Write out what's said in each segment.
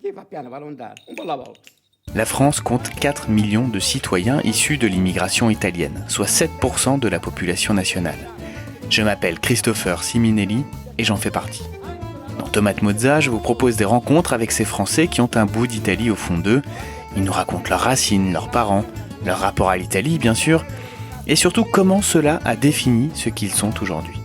Chi va piano va lontano, un po' alla volta. La France compte 4 millions de citoyens issus de l'immigration italienne, soit 7% de la population nationale. Je m'appelle Christopher Siminelli et j'en fais partie. Dans Tomate Mozza, je vous propose des rencontres avec ces Français qui ont un bout d'Italie au fond d'eux. Ils nous racontent leurs racines, leurs parents, leur rapport à l'Italie bien sûr, et surtout comment cela a défini ce qu'ils sont aujourd'hui.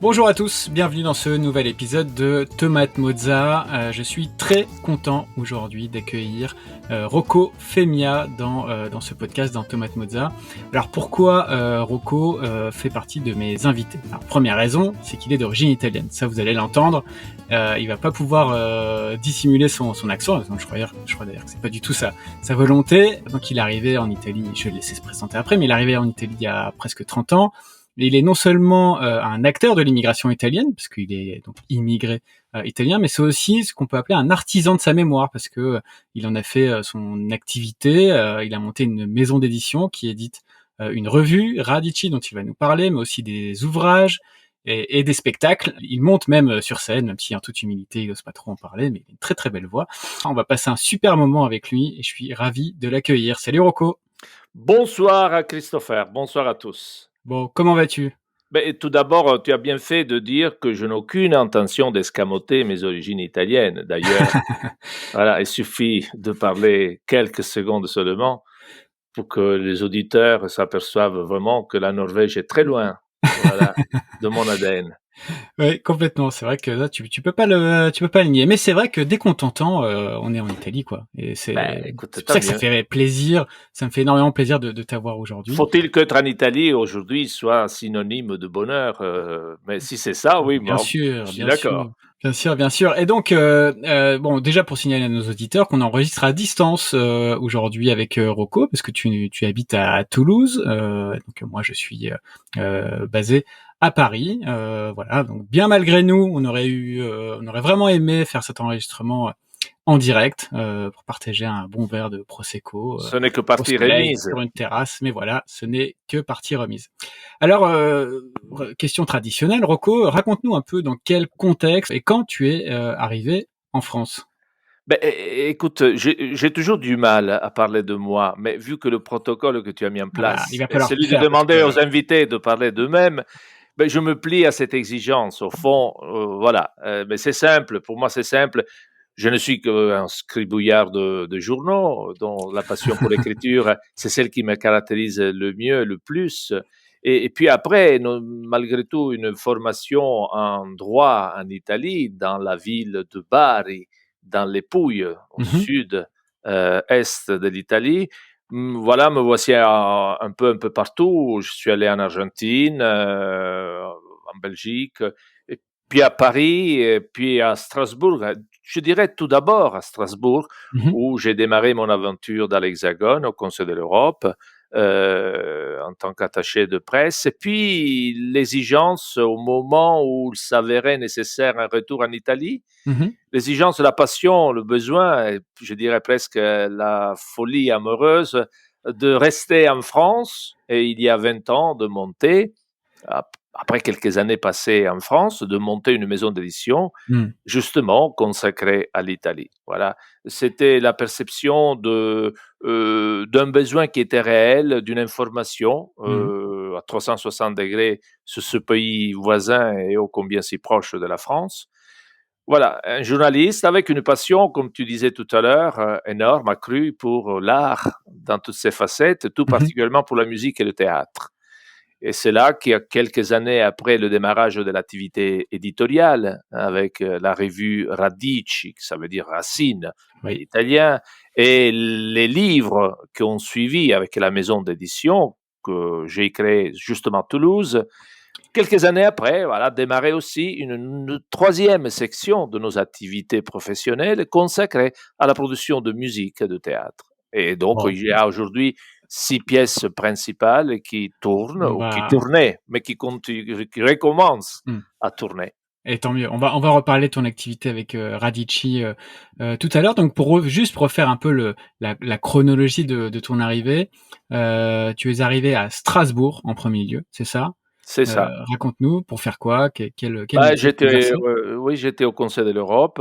Bonjour à tous, bienvenue dans ce nouvel épisode de Tomate Mozza. Je suis très content aujourd'hui d'accueillir Rocco Femia dans ce podcast, dans Tomate Mozza. Alors pourquoi Rocco fait partie de mes invités? Alors, première raison, c'est qu'il est d'origine italienne. Ça, vous allez l'entendre. Il va pas pouvoir dissimuler son accent. Je crois d'ailleurs que c'est pas du tout sa volonté. Donc il est arrivé en Italie, je vais le laisser se présenter après, mais il est arrivé en Italie il y a presque 30 ans. Il est non seulement un acteur de l'immigration italienne, parce qu'il est donc immigré italien, mais c'est aussi ce qu'on peut appeler un artisan de sa mémoire, parce que il en a fait son activité. Il a monté une maison d'édition qui édite une revue, Radici, dont il va nous parler, mais aussi des ouvrages et des spectacles. Il monte même sur scène, même si en toute humilité, il n'ose pas trop en parler, mais il a une très très belle voix. On va passer un super moment avec lui et je suis ravi de l'accueillir. Salut Rocco. Bonsoir à Christopher, bonsoir à tous. Bon, comment vas-tu? Tout d'abord, tu as bien fait de dire que je n'ai aucune intention d'escamoter mes origines italiennes. D'ailleurs, voilà, il suffit de parler quelques secondes seulement pour que les auditeurs s'aperçoivent vraiment que la Norvège est très loin, voilà, de mon ADN. Oui, complètement. C'est vrai que là, tu peux pas le nier. Mais c'est vrai que dès qu'on t'entend, on est en Italie, quoi. Et Écoute, c'est pour ça que ça fait plaisir. Ça me fait énormément plaisir de t'avoir aujourd'hui. Faut-il qu'être en Italie aujourd'hui soit synonyme de bonheur? Mais si c'est ça, oui, Bien moi, sûr, je suis bien d'accord. sûr. Bien sûr, bien sûr. Et donc, bon, déjà pour signaler à nos auditeurs qu'on enregistre à distance aujourd'hui avec Rocco, parce que tu habites à Toulouse. Donc moi, je suis basé à Paris. Voilà. Donc bien malgré nous, on aurait vraiment aimé faire cet enregistrement en direct pour partager un bon verre de prosecco Ce n'est que au partie soleil remise. sur une terrasse. Mais voilà, ce n'est que partie remise. Alors, question traditionnelle, Rocco, raconte-nous un peu dans quel contexte et quand tu es arrivé en France. Écoute, j'ai toujours du mal à parler de moi, mais vu que le protocole que tu as mis en Voilà, il place va est falloir le celui de faire parce demander que aux invités de parler d'eux-mêmes, je me plie à cette exigence. Au fond, voilà. Mais c'est simple, pour moi c'est simple. Je ne suis qu'un scribouillard de journaux, dont la passion pour l'écriture, c'est celle qui me caractérise le mieux, le plus. Et puis après, malgré tout, une formation en droit en Italie, dans la ville de Bari, dans les Pouilles, au sud est de l'Italie. Voilà, me voici un peu partout. Je suis allé en Argentine, en Belgique, et puis à Paris, et puis à Strasbourg. Je dirais tout d'abord à Strasbourg, où j'ai démarré mon aventure dans l'Hexagone, au Conseil de l'Europe, en tant qu'attaché de presse. Et puis l'exigence, au moment où il s'avérait nécessaire un retour en Italie, l'exigence, la passion, le besoin, et je dirais presque la folie amoureuse de rester en France, et il y a 20 ans, de monter, après quelques années passées en France, de monter une maison d'édition justement consacrée à l'Italie. Voilà, c'était la perception d'un besoin qui était réel, d'une information à 360 degrés sur ce pays voisin et ô combien si proche de la France. Voilà, un journaliste avec une passion, comme tu disais tout à l'heure, énorme, accrue pour l'art dans toutes ses facettes, tout particulièrement pour la musique et le théâtre. Et c'est là qu'il y a quelques années après le démarrage de l'activité éditoriale, avec la revue Radici, ça veut dire racine en italien, et les livres qui ont suivi avec la maison d'édition que j'ai créée justement à Toulouse. Quelques années après, voilà, démarrer aussi une troisième section de nos activités professionnelles consacrée à la production de musique et de théâtre. Et donc, il y a aujourd'hui 6 pièces principales qui tournent, ou qui tournaient, mais qui recommencent à tourner. Et tant mieux. On va reparler de ton activité avec Radici tout à l'heure. Donc juste pour refaire un peu la chronologie de ton arrivée, tu es arrivé à Strasbourg en premier lieu, c'est ça? c'est ça. Raconte-nous, pour faire quoi? Quel Bah, métier tu exerçais? oui, j'étais au Conseil de l'Europe.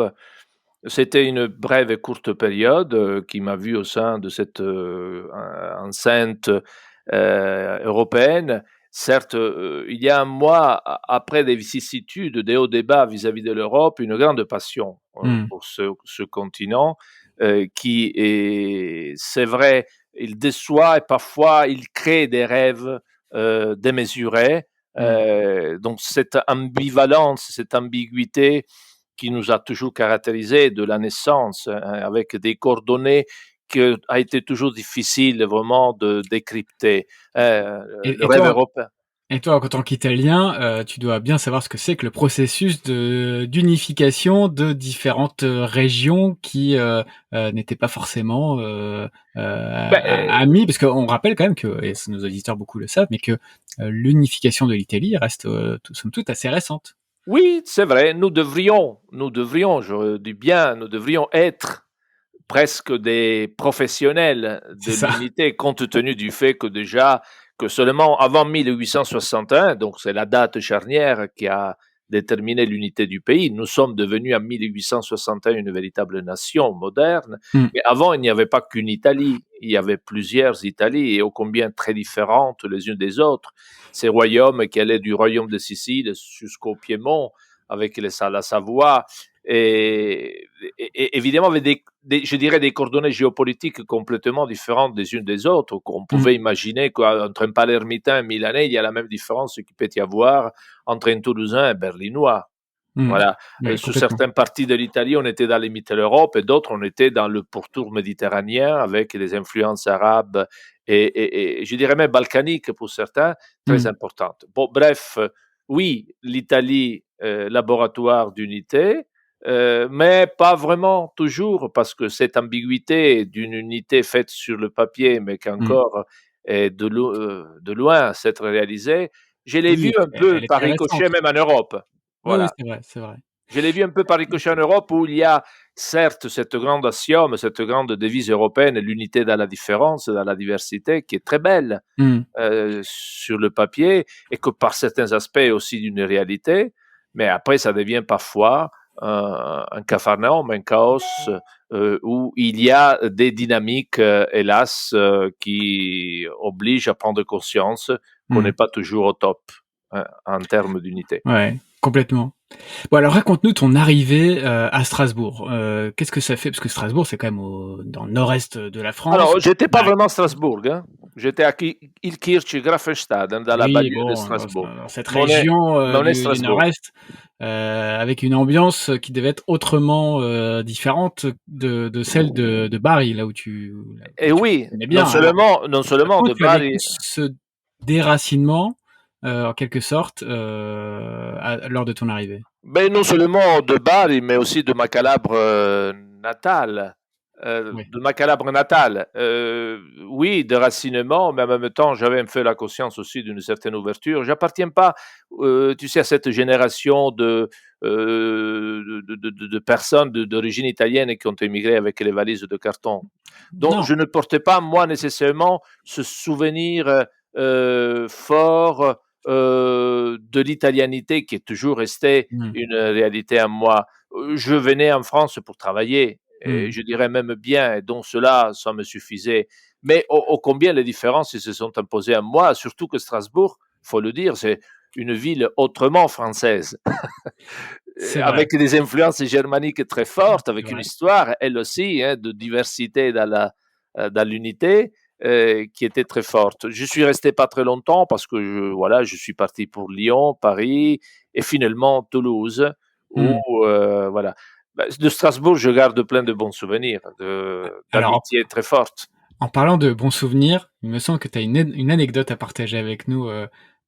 C'était une brève et courte période, qui m'a vu au sein de cette, enceinte, européenne. Certes, il y a un mois, après des vicissitudes, des hauts débats vis-à-vis de l'Europe, une grande passion, Mmh. pour ce continent, qui est c'est vrai, il déçoit et parfois il crée des rêves, démesurés. Mmh. Donc cette ambivalence, cette ambiguïté qui nous a toujours caractérisés de la naissance, hein, avec des coordonnées que a été toujours difficile vraiment de décrypter. Le Et rêve toi européen. et toi, en tant qu'Italien, tu dois bien savoir ce que c'est que le processus d'unification de différentes, régions qui, n'étaient pas forcément, Ben, amies. Parce qu'on rappelle quand même que, et nos auditeurs beaucoup le savent, mais que, l'unification de l'Italie reste, somme toute assez récente. oui, c'est vrai, nous devrions, je dis bien, nous devrions être presque des professionnels C'est de ça. l'unité, compte tenu du fait que déjà, que seulement avant 1861, donc c'est la date charnière qui a déterminé l'unité du pays, nous sommes devenus en 1861 une véritable nation moderne, Mmh. mais avant il n'y avait pas qu'une Italie, il y avait plusieurs Italies et ô combien très différentes les unes des autres. Ces royaumes qui allaient du royaume de Sicile jusqu'au Piémont, avec la Savoie, et, évidemment avec je dirais des coordonnées géopolitiques complètement différentes des unes des autres, qu'on Mmh. pouvait imaginer qu'entre un Palermitain et un Milanais, il y a la même différence qu'il peut y avoir entre un Toulousain et un Berlinois. Mmh. Voilà. Ouais, Sur complètement. certaines parties de l'Italie, on était dans les Mitteleurope et d'autres, on était dans le pourtour méditerranéen avec des influences arabes et je dirais même balkaniques pour certains, très Mmh. importantes. Bon, bref, oui, l'Italie, laboratoire d'unité, mais pas vraiment toujours, parce que cette ambiguïté d'une unité faite sur le papier, mais qui Mmh. encore est de loin à s'être réalisée, je l'ai Oui, vu un peu elle est par très ricochet récente. même en Europe. Oui, oui, Voilà. c'est vrai, c'est vrai. Je l'ai vu un peu par ricochet en Europe où il y a certes cette grande axiome, cette grande devise européenne, l'unité dans la différence, dans la diversité, qui est très belle Mmh. sur le papier et que par certains aspects est aussi d'une réalité, mais après ça devient parfois un capharnaüm, un chaos où il y a des dynamiques, hélas, qui obligent à prendre conscience qu'on Mmh. n'est pas toujours au top hein, en termes d'unité. Ouais, complètement. Bon, alors raconte-nous ton arrivée, à Strasbourg. Qu'est-ce que ça fait? Parce que Strasbourg, c'est quand même dans le nord-est de la France. Alors, j'étais pas Bah, vraiment à Strasbourg, hein. J'étais à Ilkirch-Grafenstaden, dans la oui, banlieue de bon, Strasbourg. dans cette Mais on est, région, mais on est du Strasbourg. nord-est, avec une ambiance qui devait être autrement, différente de celle de Bari, là Et où tu oui, connais bien. Alors, non seulement comment de tu as vécu Bari. ce déracinement, en quelque sorte, lors de ton arrivée? Ben, non seulement de Bari, mais aussi de ma Calabre natale. Oui. De ma Calabre natale. Oui, de racinement, mais en même temps, j'avais un peu la conscience aussi d'une certaine ouverture. J'appartiens pas, tu sais, à cette génération de personnes d'origine italienne qui ont émigré avec les valises de carton. Donc, Non. je ne portais pas, moi, nécessairement, ce souvenir fort de l'italianité qui est toujours restée Mmh. une réalité à moi. Je venais en France pour travailler, et Mmh. je dirais même bien, et donc cela, ça me suffisait. Mais ô combien les différences se sont imposées à moi, surtout que Strasbourg, faut le dire, c'est une ville autrement française, C'est vrai, avec des influences germaniques très fortes, c'est avec une vrai. histoire, elle aussi, hein, de diversité dans l'unité, qui était très forte. Je suis resté pas très longtemps parce que voilà, je suis parti pour Lyon, Paris et finalement Toulouse, où Mmh. voilà. Bah, de Strasbourg, je garde plein de bons souvenirs, Alors, d'amitié très forte. en parlant de bons souvenirs, il me semble que tu as une anecdote à partager avec nous,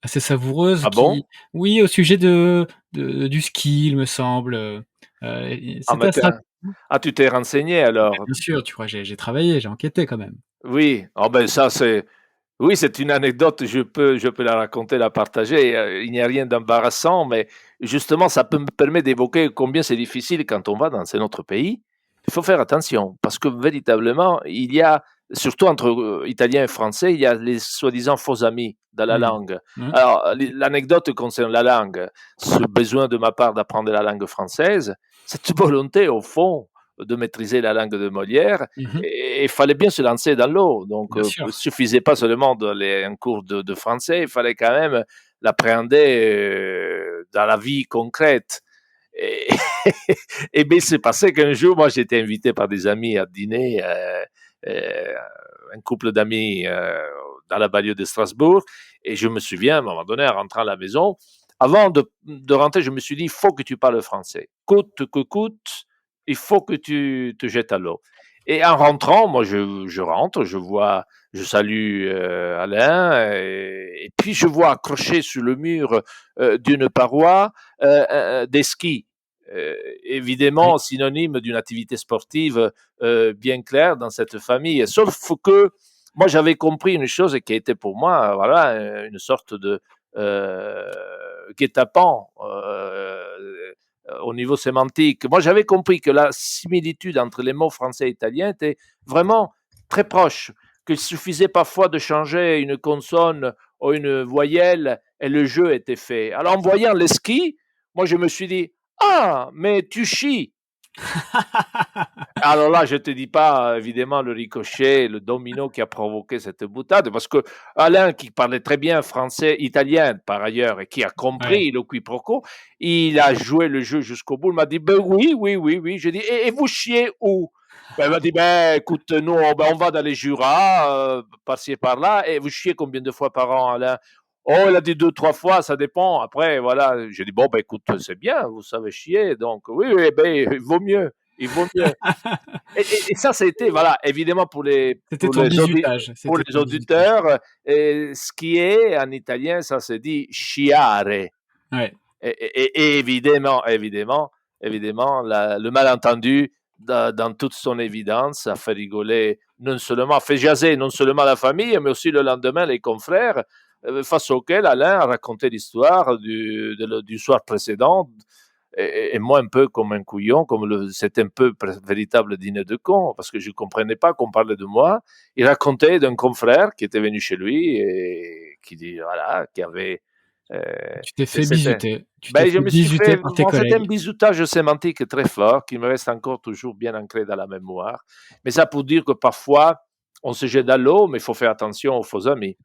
assez savoureuse Ah bon? qui, oui, au sujet du ski, il me semble, Ah, c'était à Stras tu t'es renseigné alors? bien sûr, tu crois, j'ai travaillé, j'ai enquêté quand même. Oui, ah ben ça c'est oui, c'est une anecdote, je peux la raconter, la partager, il n'y a rien d'embarrassant, mais justement, ça peut me permettre d'évoquer combien c'est difficile quand on va dans un autre pays. Il faut faire attention parce que véritablement, il y a surtout entre italien et français, il y a les soi-disant faux amis dans la langue. Ouais. Alors, l'anecdote concerne la langue, ce besoin de ma part d'apprendre la langue française, cette volonté, au fond, de maîtriser la langue de Molière, Mhm. et il fallait bien se lancer dans l'eau. Donc, Bien il ne sûr. suffisait pas seulement d'aller à un cours de français, il fallait quand même l'appréhender dans la vie concrète. Et, et bien, c'est passé qu'un jour, moi, j'ai été invité par des amis à dîner, euh, un couple d'amis dans la banlieue de Strasbourg. Et je me souviens, à un moment donné, en rentrant à la maison, avant de rentrer, je me suis dit, il faut que tu parles français. Coûte que coûte, il faut que tu te jettes à l'eau. Et en rentrant, moi, je rentre, je salue Alain, et puis je vois accroché sur le mur d'une paroi des skis. Oui. Évidemment, synonyme d'une activité sportive bien claire dans cette famille. Sauf que moi, j'avais compris une chose qui était pour moi, voilà, une sorte de euh, guet-apens au niveau sémantique. Moi, j'avais compris que la similitude entre les mots français et italiens était vraiment très proche, qu'il suffisait parfois de changer une consonne ou une voyelle et le jeu était fait. Alors, en voyant les skis, moi, je me suis dit, ah, mais tu chies. Alors là, je te dis pas, évidemment, le ricochet, le domino qui a provoqué cette boutade, parce que Alain, qui parlait très bien français, italien par ailleurs, et qui a Ouais. compris le quiproquo, il a joué le jeu jusqu'au bout. Il m'a dit, ben oui, oui, oui, oui. Je dis, et vous chiez où? Ben, il m'a dit, ben écoute, nous, on va dans les Jura, par-ci et par-là, et vous chiez combien de fois par an, Alain? Oh, il a dit deux, trois fois, ça dépend. Après, voilà, j'ai dit, bon, ben écoute, c'est bien, vous savez chier, donc oui, oui, ben, il vaut mieux. Il vaut mieux. Et ça, c'était, voilà, évidemment C'était ton bizutage. pour C'était les ton bizutage. auditeurs, ce qui est en italien, ça se dit sciare. Ouais. Et évidemment, évidemment, évidemment, le malentendu, dans toute son évidence, a fait rigoler, non seulement, a fait jaser non seulement la famille, mais aussi le lendemain les confrères, face auxquels Alain a raconté l'histoire du soir précédent, et moi un peu comme un couillon, c'était un peu véritable dîner de con, parce que je ne comprenais pas qu'on parlait de moi. Il racontait d'un confrère qui était venu chez lui et qui dit, voilà, qui avait... euh, Tu t'es fait c'était, bisuter. Tu t'es ben, je fait me suis bisuter fait, par tes bon, c'était un collègues. bisoutage sémantique très fort qui me reste encore toujours bien ancré dans la mémoire. Mais ça pour dire que parfois, on se jette dans l'eau, mais il faut faire attention aux faux amis.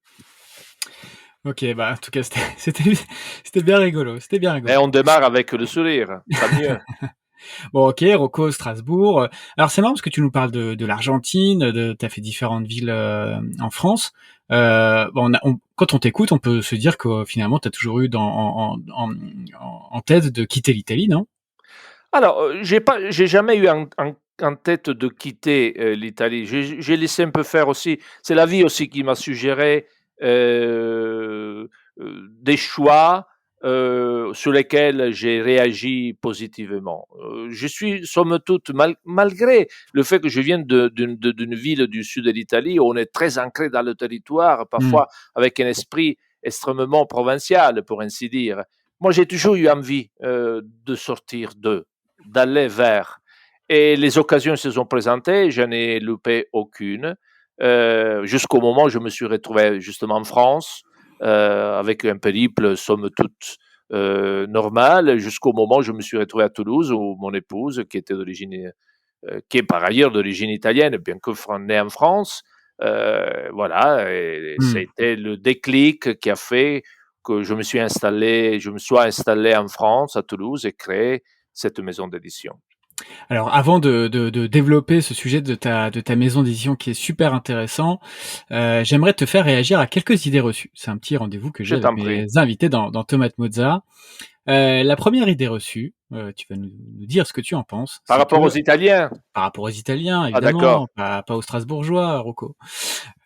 Ok, bah en tout cas, c'était bien rigolo. C'était bien Et rigolo. on démarre avec le sourire, tant mieux. Bon, ok, Rocco, Strasbourg. Alors c'est marrant parce que tu nous parles de l'Argentine, t'as fait différentes villes en France. Bon, quand on t'écoute, on peut se dire que finalement t'as toujours eu en tête de quitter l'Italie, non? Alors, j'ai jamais eu en tête de quitter l'Italie. J'ai laissé un peu faire aussi. C'est la vie aussi qui m'a suggéré des choix sur lesquels j'ai réagi positivement. Je suis, somme toute, malgré le fait que je vienne d'une ville du sud de l'Italie où on est très ancré dans le territoire, Hmm. parfois avec un esprit extrêmement provincial, pour ainsi dire. Moi, j'ai toujours eu envie de sortir d'aller vers. Et les occasions se sont présentées, je n'ai loupé aucune, jusqu'au moment où je me suis retrouvé justement en France, avec un périple, somme toute, normal, jusqu'au moment où je me suis retrouvé à Toulouse, où mon épouse, qui est par ailleurs d'origine italienne, bien que née en France, voilà, et Hmm. c'était le déclic qui a fait que je me sois installé en France, à Toulouse, et créé cette maison d'édition. Alors, avant de développer ce sujet de ta maison d'édition qui est super intéressant, j'aimerais te faire réagir à quelques idées reçues. C'est un petit rendez-vous que Je j'ai avec t'en prie. mes invités dans Tomate Mozza. La première idée reçue, tu vas nous dire ce que tu en penses, Par c'est rapport aux que Italiens? par rapport aux Italiens, Ah, d'accord. évidemment, pas aux Strasbourgeois, Rocco.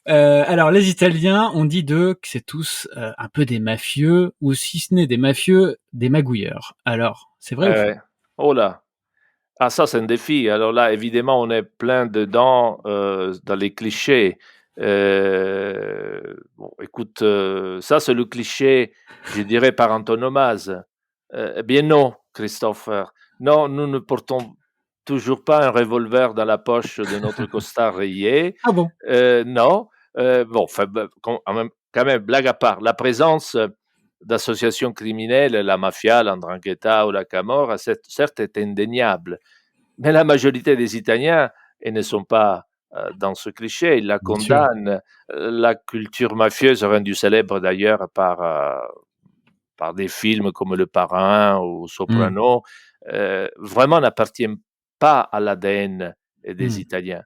Alors, les Italiens, on dit d'eux que c'est tous un peu des mafieux, ou si ce n'est des mafieux, des magouilleurs. Alors, c'est vrai ou faux? Oh là. Ah, ça, c'est un défi. Alors là, évidemment, on est plein dedans, dans les clichés. Bon, écoute, ça, c'est le cliché, je dirais, par antonomase. Eh bien non, Christopher. Non, nous ne portons toujours pas un revolver dans la poche de notre costard rayé. Ah bon? Non. Bon, enfin, quand même, blague à part, la présence d'associations criminelles, la mafia, l'Ndrangheta ou la Camorra, certes, est indéniable. Mais la majorité des Italiens, ils ne sont pas dans ce cliché, ils la Bien sûr. condamnent. La culture mafieuse, rendue célèbre d'ailleurs par des films comme Le Parrain ou Mmh. Soprano, vraiment n'appartient pas à l'ADN des Mmh. Italiens.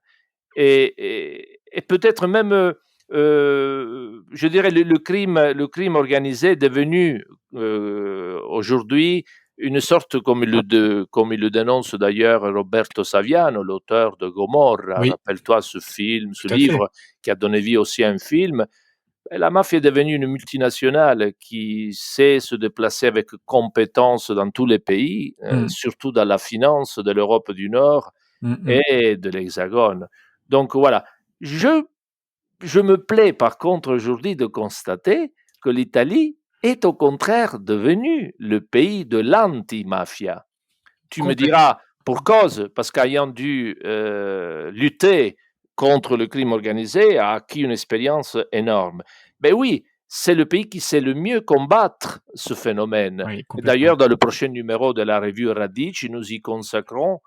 Et peut-être même, je dirais, le crime organisé est devenu aujourd'hui une sorte, comme il le dénonce d'ailleurs Roberto Saviano, l'auteur de Gomorra. Oui, Rappelle-toi ce film, ce tout à fait. livre qui a donné vie aussi à un film. Et la mafia est devenue une multinationale qui sait se déplacer avec compétence dans tous les pays, Mmh. surtout dans la finance de l'Europe du Nord Mmh mh. et de l'Hexagone. Donc voilà, je, je me plais par contre aujourd'hui de constater que l'Italie est au contraire devenue le pays de l'anti-mafia. Tu me Complètement. diras, pour cause, parce qu'ayant dû lutter contre le crime organisé, a acquis une expérience énorme. Ben oui, c'est le pays qui sait le mieux combattre ce phénomène. Oui, complètement. D'ailleurs, dans le prochain numéro de la revue Radici, nous y consacrons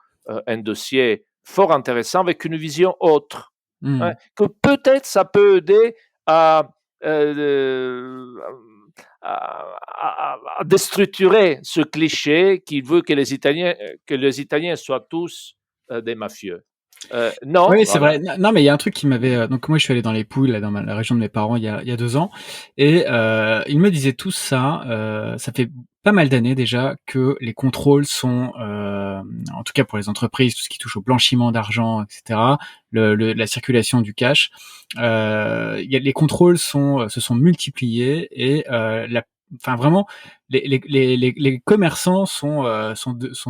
un dossier fort intéressant avec une vision autre, hein, Mmh. que peut-être ça peut aider à, euh, à déstructurer ce cliché qui veut que les Italiens soient tous des mafieux. Non, Oui, c'est voilà. vrai. Non, mais il y a un truc qui m'avait, donc moi, je suis allé dans les Pouilles, là, dans la région de mes parents, il y a 2 ans, et ils me disaient tous ça, ça fait pas mal d'années déjà que les contrôles sont, en tout cas pour les entreprises, tout ce qui touche au blanchiment d'argent, et cetera, la circulation du cash, les contrôles se sont multipliés et enfin vraiment, les commerçants sont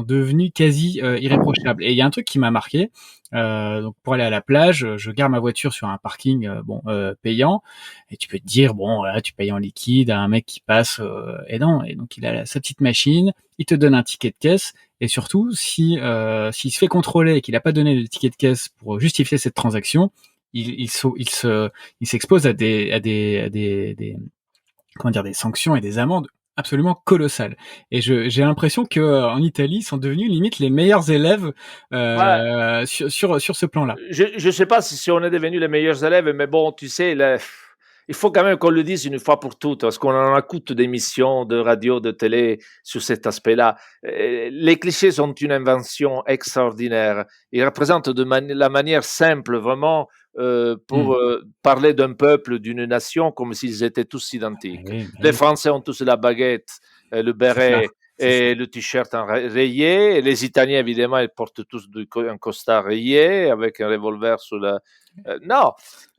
devenus quasi irréprochables. Et il y a un truc qui m'a marqué. Donc pour aller à la plage, je gare ma voiture sur un parking payant, et tu peux te dire bon là tu payes en liquide à un mec qui passe, et non, et donc il a sa petite machine, il te donne un ticket de caisse, et surtout si s'il se fait contrôler et qu'il a pas donné le ticket de caisse pour justifier cette transaction, il s'expose à des comment dire, des sanctions et des amendes absolument colossales. Et j'ai l'impression que en Italie, ils sont devenus limite les meilleurs élèves Voilà. sur ce plan-là. Je ne sais pas si on est devenus les meilleurs élèves, mais bon, tu sais, il faut quand même qu'on le dise une fois pour toutes, parce qu'on en écoute d'émissions de radio, de télé sur cet aspect-là. Les clichés sont une invention extraordinaire. Ils représentent la manière simple, vraiment, Mmh. pour parler d'un peuple, d'une nation, comme s'ils étaient tous Ah identiques. oui, bah Les oui, Français ont tous la baguette, le c'est ça, béret c'est ça. et le t-shirt rayé. Et les Italiens, évidemment, ils portent tous un costard rayé avec un revolver sous la. Non,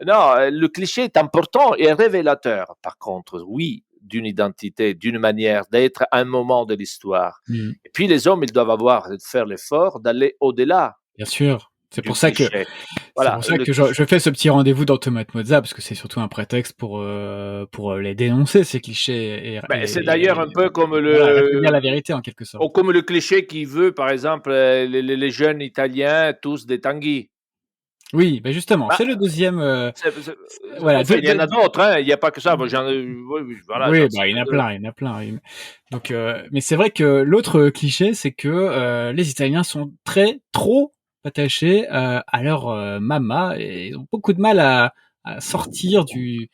non, le cliché est important et révélateur, par contre, oui, d'une identité, d'une manière d'être à un moment de l'histoire. Mmh. Et puis les hommes, ils doivent faire l'effort d'aller au-delà Bien sûr. du cliché. C'est Voilà, pour ça le que cliché. je fais ce petit rendez-vous dans Tomate Mozza, parce que c'est surtout un prétexte pour les dénoncer, ces clichés, Ben, c'est d'ailleurs un peu comme voilà, rétablir la vérité en quelque sorte. comme le cliché qui veut, par exemple, les jeunes Italiens tous des Tanguy. Oui, bah justement, Bah, c'est le deuxième, voilà, enfin, il y en a d'autres, hein, il n'y a pas que ça. Moi, oui, oui, voilà, oui, j'en bah, il y en cite a deux. plein, il y en a plein. Oui. Donc, mais c'est vrai que l'autre cliché, c'est que les Italiens sont trop attachés à leur mama, et ils ont beaucoup de mal à sortir du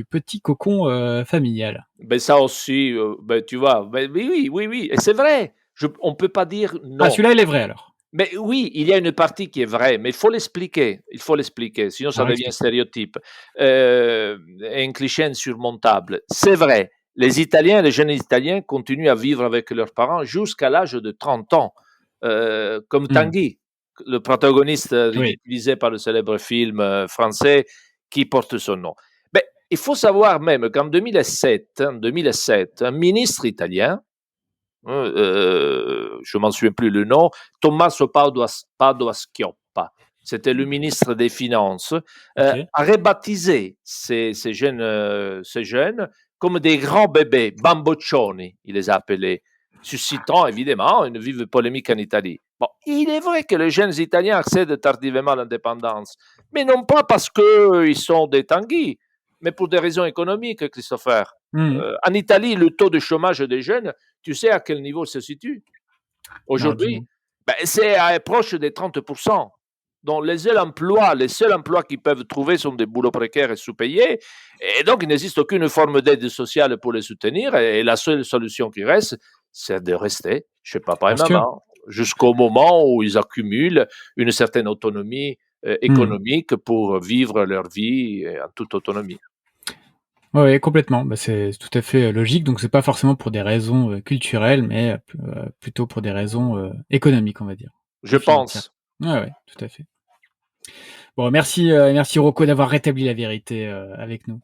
petit cocon familial. Ben ça aussi, ben, tu vois, ben, oui, oui, oui, oui, et c'est vrai. On ne peut pas dire Ah, non. celui-là, il est vrai alors. Mais oui, il y a une partie qui est vraie, mais il faut l'expliquer. Il faut l'expliquer, sinon ça Alors devient un explique. stéréotype, et un cliché insurmontable. C'est vrai, les jeunes Italiens continuent à vivre avec leurs parents jusqu'à l'âge de 30 ans, comme Mmh. Tanguy, le protagoniste Oui. ridiculisé par le célèbre film français qui porte son nom. Ben, il faut savoir même qu'en 2007, un ministre italien, je m'en souviens plus le nom, Tommaso Padoa-Schioppa, c'était le ministre des Finances, OK. a rebaptisé ces jeunes comme des grands bébés, bamboccioni, il les a appelés. suscitant évidemment une vive polémique en Italie. Bon, il est vrai que les jeunes Italiens accèdent tardivement à l'indépendance, mais non pas parce qu'ils sont des Tanguy, mais pour des raisons économiques, Christopher. Mhm. En Italie, le taux de chômage des jeunes, tu sais à quel niveau il se situe Alors, dis-moi. aujourd'hui? Ben, c'est proche des 30%. Donc, les seuls emplois qu'ils peuvent trouver sont des boulots précaires et sous-payés. Et donc, il n'existe aucune forme d'aide sociale pour les soutenir. Et la seule solution qui reste, c'est de rester chez papa et Bien sûr. maman jusqu'au moment où ils accumulent une certaine autonomie Mhm. économique pour vivre leur vie en toute autonomie. Ouais, complètement. Bah, c'est tout à fait logique. Donc, c'est pas forcément pour des raisons culturelles, mais plutôt pour des raisons économiques, on va dire, Je et financières. pense. Ouais, tout à fait. Bon, merci Rocco d'avoir rétabli la vérité avec nous.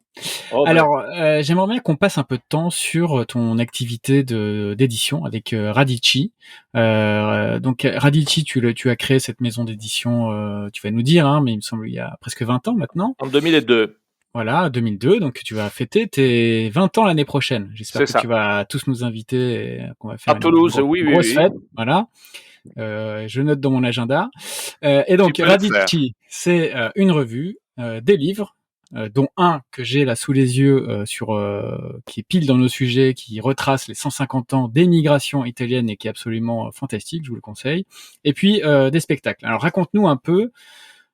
Oh ben, Alors, j'aimerais bien qu'on passe un peu de temps sur ton activité d'édition avec Radici. Donc, Radici, tu as créé cette maison d'édition, tu vas nous dire, hein, mais il me semble il y a presque 20 ans maintenant. en 2002, Voilà, 2002, donc tu vas fêter tes 20 ans l'année prochaine. J'espère c'est que tu ça. vas tous nous inviter et qu'on va À faire Toulouse, oui, oui, grosse oui. fête. Voilà. Je note dans mon agenda. Et Tu donc, peux le faire. Radici, c'est une revue, des livres, dont un que j'ai là sous les yeux, qui est pile dans nos sujets, qui retrace les 150 ans d'émigration italienne et qui est absolument fantastique, je vous le conseille. Et puis, des spectacles. Alors, raconte-nous un peu,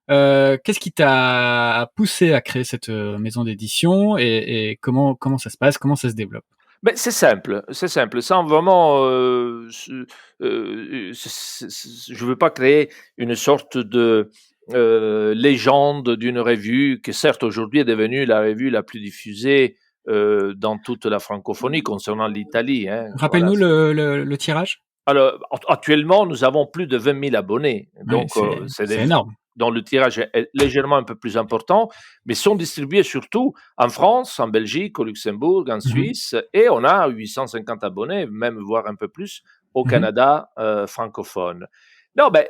qu'est-ce qui t'a poussé à créer cette maison d'édition et comment ça se passe, comment ça se développe? Mais c'est simple, c'est simple. Sans vraiment, je veux pas créer une sorte de, légende d'une revue qui certes aujourd'hui est devenue la revue la plus diffusée, dans toute la francophonie concernant l'Italie, hein, voilà. Rappelle-nous le tirage. Alors, actuellement, nous avons plus de 20 000 abonnés, Ouais, donc c'est c'est des énorme. dont le tirage est légèrement un peu plus important, mais sont distribués surtout en France, en Belgique, au Luxembourg, en Mmh mh. Suisse, et on a 850 abonnés, même voire un peu plus, au Mmh. Canada francophone. Non, ben,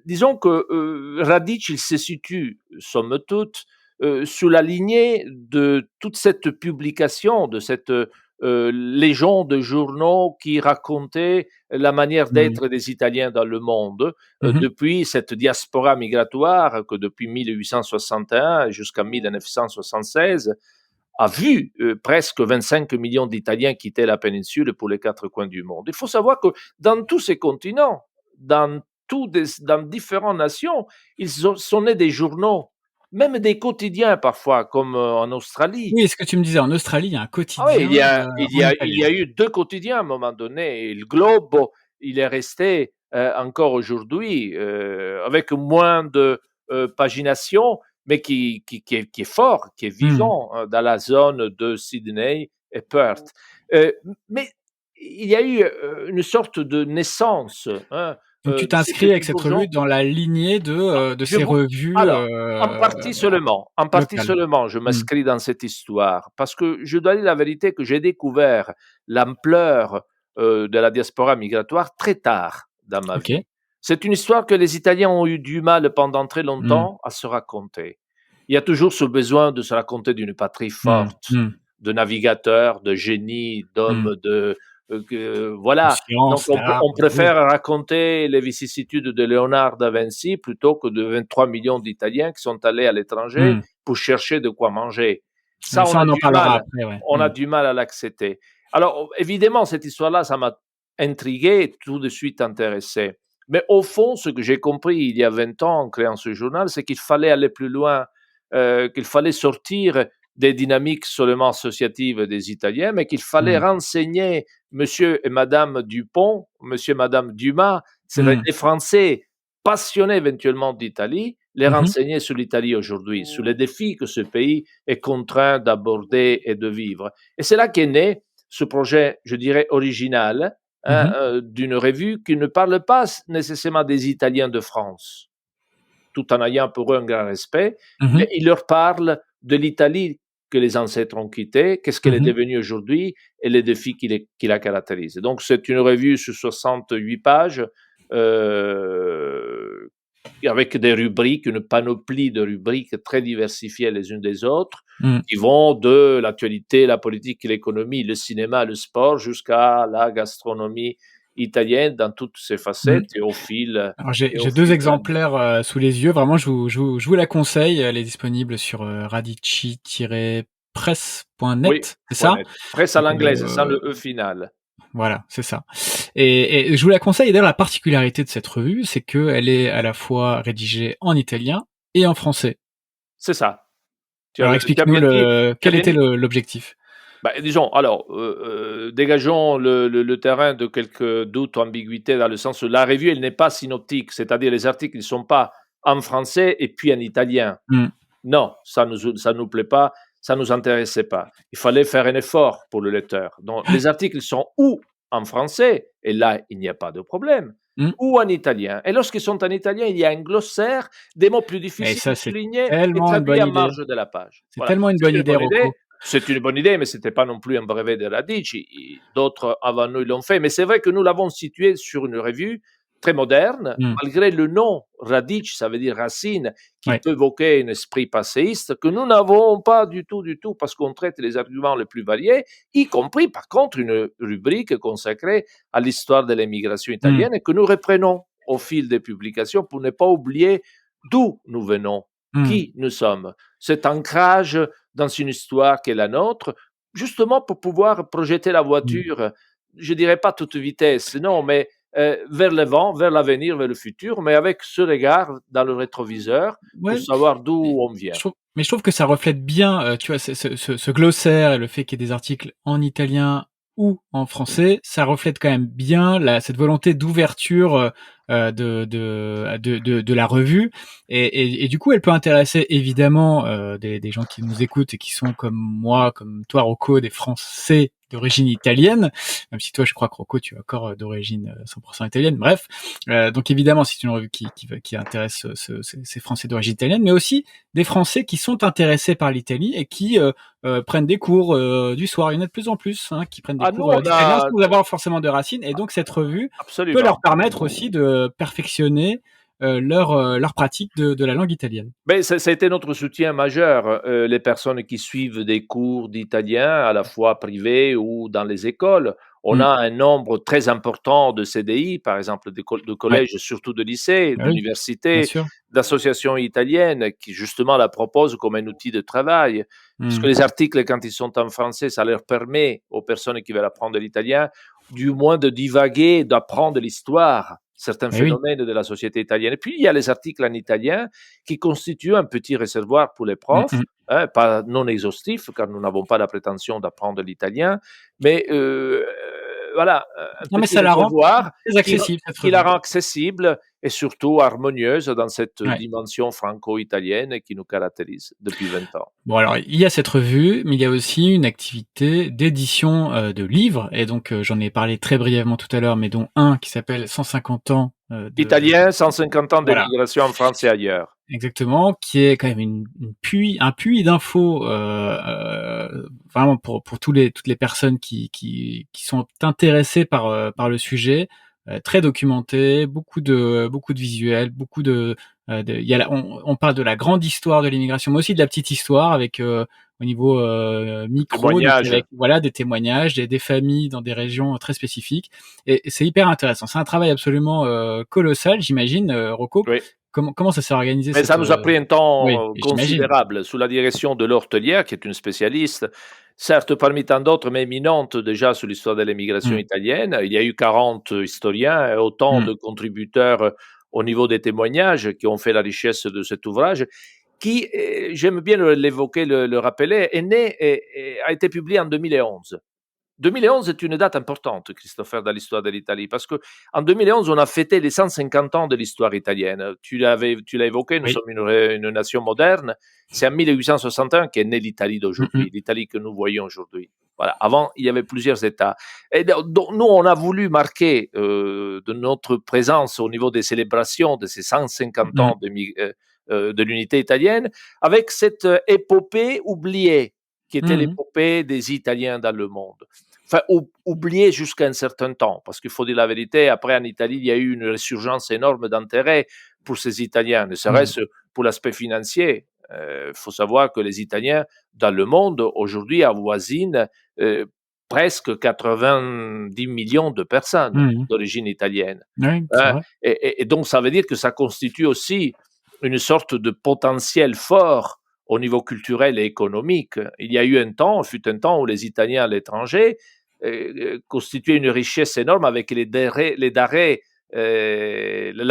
disons que Radic, il se situe, somme toute, sous la lignée de toute cette publication, de cette légion de journaux qui racontaient la manière Mmh. d'être des Italiens dans le monde, Mmh. depuis cette diaspora migratoire que depuis 1861 jusqu'à 1976 a vu presque 25 millions d'Italiens quitter la péninsule pour les quatre coins du monde. Il faut savoir que dans tous ces continents, dans différentes nations, sont nés des journaux, même des quotidiens parfois, comme en Australie. Oui, ce que tu me disais, en Australie, il y a un Ah oui, quotidien, en il italien. y a eu 2 quotidiens à un moment donné et le Globo, il est resté, encore aujourd'hui, avec moins de, pagination, mais qui est fort, qui est Mmh. vivant, dans la zone de Sydney et Perth. Mais il y a eu, une sorte de naissance, hein, Donc tu t'es ces inscrit avec petits cette revue bourgeons. dans la lignée de Je ces vou revues, Alors, locales. je Mmh. m'inscris dans cette histoire parce que je dois dire la vérité que j'ai découvert l'ampleur, de la diaspora migratoire très tard dans ma OK. vie. C'est une histoire que les Italiens ont eu du mal pendant très Mmh. longtemps à se raconter. Il y a toujours ce besoin de se raconter d'une patrie Mmh. forte, Mmh. de navigateurs, de génies, Mmh. d'hommes de, De voilà. Donc science, d'art, on oui. préfère raconter les vicissitudes de Léonard da Vinci plutôt que de 23 millions d'Italiens qui sont allés à l'étranger Mmh. pour chercher de quoi manger. Mais Ça, ça, on en parlera après, ouais. on a Mmh. du mal à l'accepter. Alors évidemment, cette histoire-là, ça m'a intrigué et tout de suite intéressé. Mais au fond, ce que j'ai compris il y a 20 ans en créant ce journal, c'est qu'il fallait aller plus loin, qu'il fallait sortir des dynamiques seulement associatives des Italiens, mais qu'il fallait Mmh. renseigner monsieur et madame Dupont, monsieur et madame Dumas, c'est Mmh. les Français passionnés éventuellement d'Italie, les Mmh mh. renseigner sur l'Italie aujourd'hui, sur les défis que ce pays est contraint d'aborder et de vivre. Et c'est là qu'est né ce projet, je dirais, original, hein, Mmh. d'une revue qui ne parle pas nécessairement des Italiens de France, tout en ayant pour eux un grand respect, Mmh. mais il leur parle de l'Italie que les ancêtres ont quittée, qu'est-ce qu'elle est Mmh. devenue aujourd'hui et les défis qui la caractérisent. Donc c'est une revue sur 68 pages, euh, avec des rubriques, une panoplie de rubriques très diversifiées les unes des autres, Mmh. qui vont de l'actualité, la politique, l'économie, le cinéma, le sport, jusqu'à la gastronomie italienne dans toutes ses facettes, Théophile. Alors j'ai Théophile, deux exemplaires sous les yeux. Vraiment, je vous la conseille. Elle est disponible sur oui, radici-presse.net, c'est ça? point net. Presse à Donc, l'anglaise, sans le E final. voilà, c'est ça. Et je vous la conseille. Et d'ailleurs, la particularité de cette revue, c'est qu'elle est à la fois rédigée en italien et en français. C'est ça. Alors Tu as explique-nous bien dit. quel était l'objectif. Bah, disons, alors, dégageons le terrain de quelques doutes ou ambiguïtés dans le sens où la revue, elle n'est pas synoptique, c'est-à-dire les articles ne sont pas en français et puis en italien. Mm. Non, ça nous plaît pas, ça nous intéressait pas. Il fallait faire un effort pour le lecteur. Donc, les articles sont ou en français, et là, il n'y a pas de problème, Mm. ou en italien. Et lorsqu'ils sont en italien, il y a un glossaire, des mots plus Et difficiles ça, à c'est souligner et tellement une traduits bonne à idée. marge de la page. C'est Voilà. tellement une C'est bonne une idée, bonne idée. Rocco. C'est une bonne idée, mais ce n'était pas non plus un brevet de Radici. D'autres avant nous l'ont fait. Mais c'est vrai que nous l'avons situé sur une revue très moderne, Mm. malgré le nom Radici, ça veut dire racine, qui Ouais. peut évoquer un esprit passéiste, que nous n'avons pas du tout, parce qu'on traite les arguments les plus variés, y compris par contre une rubrique consacrée à l'histoire de l'émigration italienne et que nous reprenons au fil des publications pour ne pas oublier d'où nous venons, qui nous sommes. Cet ancrage dans une histoire qui est la nôtre, justement pour pouvoir projeter la voiture, je dirais pas toute vitesse, non, mais vers l'avant, vers l'avenir, vers le futur, mais avec ce regard dans le rétroviseur pour Ouais. savoir d'où on vient. Je trouve que ça reflète bien, tu vois, ce glossaire et le fait qu'il y ait des articles en italien ou en français, ça reflète quand même bien cette volonté d'ouverture de la revue. Et du coup, elle peut intéresser évidemment des gens qui nous écoutent et qui sont comme moi, comme toi, Rocco, des Français d'origine italienne, même si toi, je crois que Rocco, tu es encore d'origine 100% italienne. Bref, donc évidemment, c'est une revue qui intéresse ces Français d'origine italienne, mais aussi des Français qui sont intéressés par l'Italie et qui prennent des cours du soir. Il y en a de plus en plus qui prennent des Ah, nous, cours on d'italien a sans avoir forcément de racines. Et donc cette revue peut absolument. leur permettre aussi de perfectionner leur pratique de la langue italienne. Mais ça a été notre soutien majeur. Les personnes qui suivent des cours d'italien, à la fois privés ou dans les écoles, on a un nombre très important de CDI, par exemple de collèges, surtout de lycées, Ah oui, bien d'universités, sûr. d'associations italiennes qui justement la proposent comme un outil de travail. Parce que les articles, quand ils sont en français, ça leur permet aux personnes qui veulent apprendre l'italien, du moins de divaguer, d'apprendre l'histoire, certains phénomènes de la société italienne. Et puis, il y a les articles en italien qui constituent un petit réservoir pour les profs, pas non exhaustif, car nous n'avons pas la prétention d'apprendre l'italien, mais voilà, un mais petit ça la rend réservoir très accessible, cette qui la revue. rend accessible et surtout harmonieuse dans cette Ouais. dimension franco-italienne qui nous caractérise depuis 20 ans. Bon, alors, il y a cette revue, mais il y a aussi une activité d'édition de livres. Et donc, j'en ai parlé très brièvement tout à l'heure, mais dont un qui s'appelle 150 ans Italien, 150 ans Voilà. d'émigration en France et ailleurs. Exactement, qui est quand même un puits d'infos vraiment pour toutes les personnes qui sont intéressées par le sujet, très documenté, beaucoup de visuels, beaucoup on parle de la grande histoire de l'immigration, mais aussi de la petite histoire avec au niveau micro, donc Témoignages. avec des témoignages, des familles dans des régions très spécifiques, et c'est hyper intéressant. C'est un travail absolument colossal, j'imagine, Rocco. Oui. Comment ça s'est organisé? Mais ça nous a pris un temps j'imagine. considérable sous la direction de l'Hortelière, qui est une spécialiste, certes parmi tant d'autres, mais éminente déjà sur l'histoire de l'émigration italienne. Il y a eu 40 historiens, autant de contributeurs au niveau des témoignages qui ont fait la richesse de cet ouvrage, qui, j'aime bien l'évoquer, le rappeler, est né et a été publié en 2011. 2011 est une date importante, Christopher, dans l'histoire de l'Italie, parce qu'en 2011, on a fêté les 150 ans de l'histoire italienne. Tu l'as évoqué, nous sommes une nation moderne. C'est en 1861 qu'est née l'Italie d'aujourd'hui, l'Italie que nous voyons aujourd'hui. Voilà. Avant, il y avait plusieurs États. Et donc, nous, on a voulu marquer de notre présence au niveau des célébrations de ces 150 ans de l'unité italienne avec cette épopée oubliée, qui était l'épopée des Italiens dans le monde. Enfin, oublié jusqu'à un certain temps, parce qu'il faut dire la vérité, après en Italie, il y a eu une résurgence énorme d'intérêt pour ces Italiens, ne serait-ce pour l'aspect financier. Il faut savoir que les Italiens dans le monde aujourd'hui avoisinent presque 90 millions de personnes Mmh. d'origine italienne. Oui, c'est vrai. Et donc, ça veut dire que ça constitue aussi une sorte de potentiel fort au niveau culturel et économique. Il fut un temps où les Italiens à l'étranger constituaient une richesse énorme avec les darés,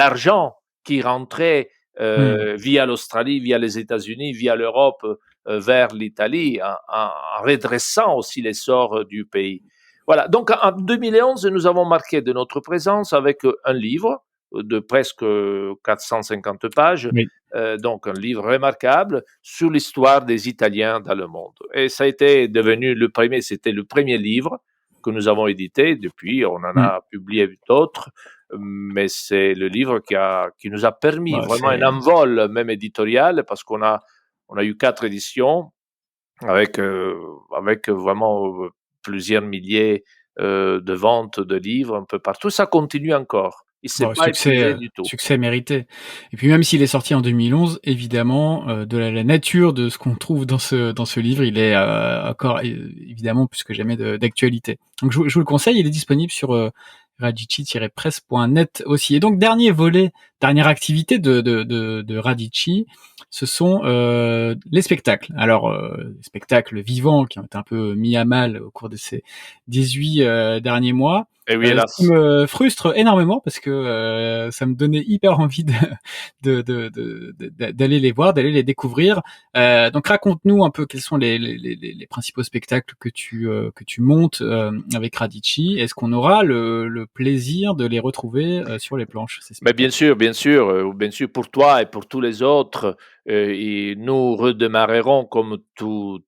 l'argent qui rentrait Mmh. via l'Australie, via les États-Unis, via l'Europe, vers l'Italie, en redressant aussi l'essor du pays. Voilà, donc en 2011, nous avons marqué de notre présence avec un livre de presque 450 pages, Oui. donc un livre remarquable sur l'histoire des Italiens dans le monde. Et ça a été devenu c'était le premier livre que nous avons édité. Depuis, on en Mmh. a publié d'autres, mais c'est le livre qui nous a permis Bah, vraiment un c'est envol, même éditorial, parce on a eu 4 éditions avec vraiment plusieurs milliers de ventes de livres un peu partout. Ça continue encore. Il ne s'est Bon, pas épuisé du tout. succès mérité. Et puis même s'il est sorti en 2011, évidemment, de la nature de ce qu'on trouve dans ce livre, il est, encore évidemment plus que jamais d'actualité. Donc je vous le conseille, il est disponible sur, radici-presse.net aussi. Et donc dernière activité de Radici, ce sont, les spectacles. Alors, les spectacles vivants qui ont été un peu mis à mal au cours de ces 18, derniers mois. Et oui, Ce qui hélas. me frustre énormément parce que ça me donnait hyper envie d'aller les voir, d'aller les découvrir. Donc raconte-nous un peu quels sont les principaux spectacles que tu montes avec Radici. Est-ce qu'on aura le plaisir de les retrouver sur les planches, ces Mais spectacles? bien sûr, pour toi et pour tous les autres, et nous redémarrerons comme tous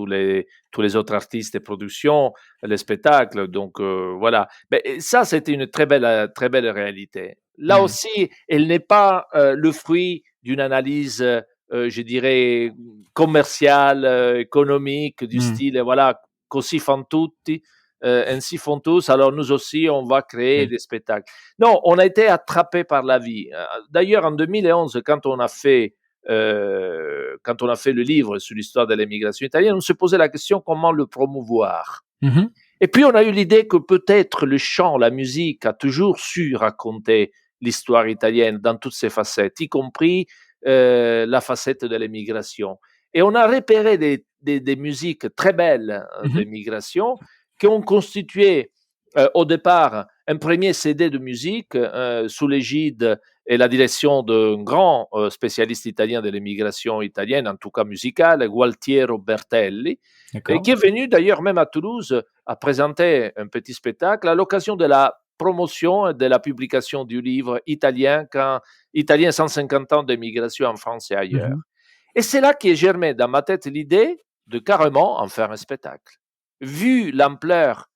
les autres artistes et productions, les spectacles. Donc voilà. Mais ça, c'était une très belle réalité. Là Mmh. aussi, elle n'est pas le fruit d'une analyse, je dirais, commerciale, économique, du Mmh. style, voilà, così fan tutti, ainsi font tous, alors nous aussi, on va créer Oui. des spectacles. Non, on a été attrapé par la vie. D'ailleurs, en 2011, quand on a fait le livre sur l'histoire de l'immigration italienne, on se posait la question comment le promouvoir. Mmh. Et puis, on a eu l'idée que peut-être le chant, la musique a toujours su raconter l'histoire italienne dans toutes ses facettes, y compris la facette de l'immigration. Et on a repéré des musiques très belles Mmh. d'immigration qui ont constitué au départ un premier CD de musique sous l'égide et la direction d'un grand spécialiste italien de l'immigration italienne, en tout cas musicale, Gualtiero Bertelli, et D'accord. qui est venu d'ailleurs même à Toulouse à présenter un petit spectacle à l'occasion de la promotion et de la publication du livre Italien 150 ans d'émigration en France et Mmh. ailleurs. Et c'est là qu'est germé dans ma tête l'idée de carrément en faire un spectacle. Vu l'ampleur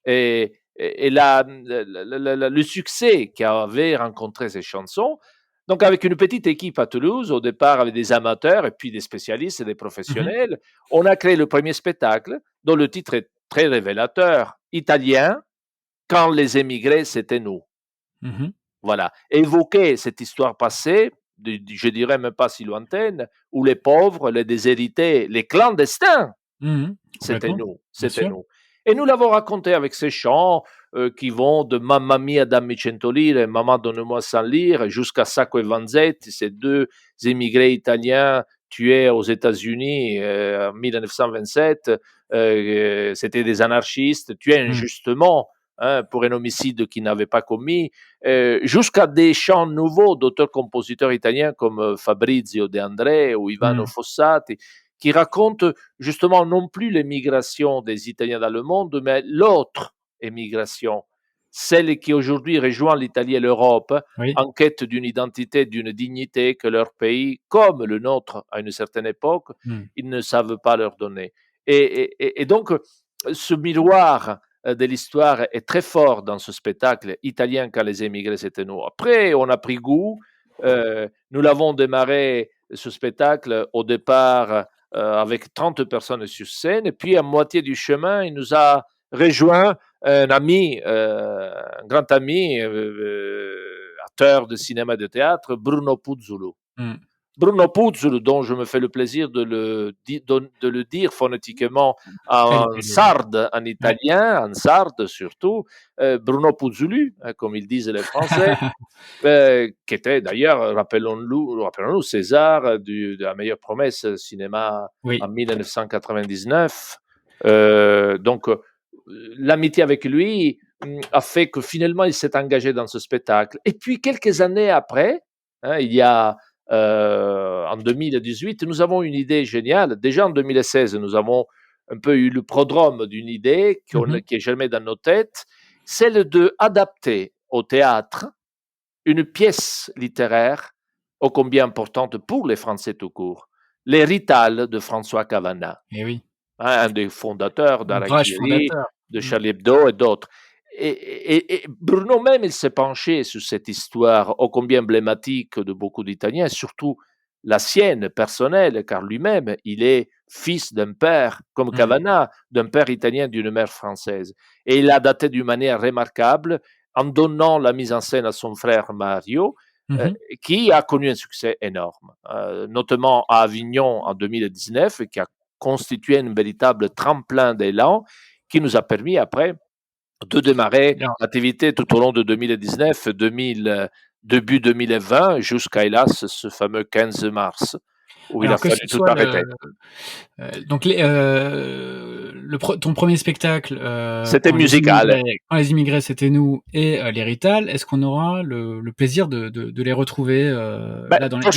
et le succès qu'avaient rencontré ces chansons, donc avec une petite équipe à Toulouse, au départ avec des amateurs et puis des spécialistes et des Mmh. professionnels, on a créé le premier spectacle dont le titre est très révélateur, Italien, quand les émigrés, c'était nous. Mmh. Voilà, évoquer cette histoire passée, je dirais même pas si lointaine, où les pauvres, les déshérités, les clandestins, Mmh. c'était Complètement, nous, bien c'était sûr. nous. Et nous l'avons raconté avec ces chants qui vont de Mamma mia dammi 100 lire, Maman donne-moi 100 lire, jusqu'à Sacco e Vanzetti, ces deux émigrés italiens tués aux États-Unis en 1927. C'était des anarchistes tués Mmh. injustement, hein, pour un homicide qu'ils n'avaient pas commis, jusqu'à des chants nouveaux d'auteurs-compositeurs italiens comme Fabrizio De André ou Ivano Mmh. Fossati, qui racontent justement non plus l'émigration des Italiens dans le monde, mais l'autre émigration, celle qui aujourd'hui rejoint l'Italie et l'Europe Oui. en quête d'une identité, d'une dignité que leur pays, comme le nôtre à une certaine époque, Mmh. ils ne savent pas leur donner. Et donc, ce miroir de l'histoire est très fort dans ce spectacle italien quand les émigrés c'était nous. Après, on a pris goût. Nous l'avons démarré, ce spectacle, au départ avec 30 personnes sur scène. Et puis, à moitié du chemin, il nous a rejoint un ami, un grand ami, acteur de cinéma et de théâtre, Bruno Puzzolo. Mmh. Bruno Puzzolo, dont je me fais le plaisir de le dire phonétiquement en sarde, en italien, en sarde surtout, Bruno Puzzulu, comme ils disent les Français, qui était d'ailleurs, rappelons-nous, César de la meilleure promesse cinéma en 1999. Donc, l'amitié avec lui a fait que finalement il s'est engagé dans ce spectacle. Et puis quelques années après, il y a en 2018, nous avons une idée géniale. Déjà en 2016, nous avons un peu eu le prodrome d'une idée qui est jamais dans nos têtes, celle de adapter au théâtre une pièce littéraire ô combien importante pour les Français tout court, Les Rital de François Cavana, un des fondateurs d'Harakiri, de Charlie Hebdo et d'autres. Et Bruno même, il s'est penché sur cette histoire ô combien emblématique de beaucoup d'Italiens, surtout la sienne personnelle, car lui-même, il est fils d'un père, comme Cavana, d'un père italien, d'une mère française. Et il l'a daté d'une manière remarquable, en donnant la mise en scène à son frère Mario, qui a connu un succès énorme, notamment à Avignon en 2019, qui a constitué un véritable tremplin d'élan qui nous a permis après de démarrer l'activité tout au long de 2019, début 2020, jusqu'à hélas ce fameux 15 mars, où il a fallu tout arrêter. Donc ton premier spectacle, c'était musical. Quand les immigrés, c'était nous, et les Rital, est-ce qu'on aura le plaisir de les retrouver là dans les